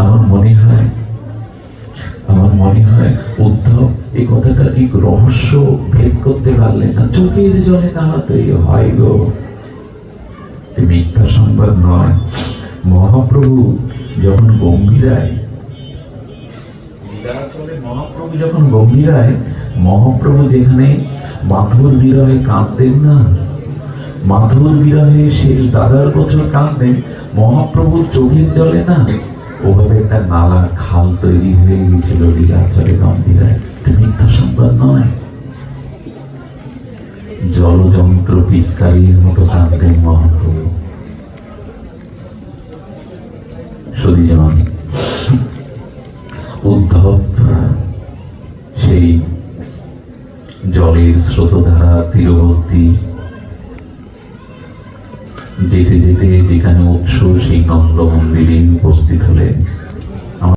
আমার মনে হয় উদ্ধব এই কথাটা ঠিক রহস্য ভেদ করতে পারলেন না। চোখের জলে নাড়াতেই হয় গো, মিথ্যা সংবাদ নয়। মহাপ্রভু যখন গম্ভীরায় মহাপ্রভু যখন গম্ভীরায়, মহাপ্রভু যেখানে মাধুর বিরহে কাঁদতেন না, মাধুর বিরহে শেষ দাদার বছর কাঁদতেন, মহাপ্রভুর চোখের জলে না ওভাবে একটা নালা খাল তৈরি হয়ে গেছিল লীলাচলে গম্ভীরায়। মিথ্যা সংবাদ নয়। জলযন্ত্র পিস্কারির মতো কাঁদতেন মহাপ্রভু। সদীজন, উদ্ধব সেই জলের স্রোতধারা তীরবর্তী যেতে যেতে যেখানে উৎস সেই নন্দ মন্দিরে উপস্থিত হলেন।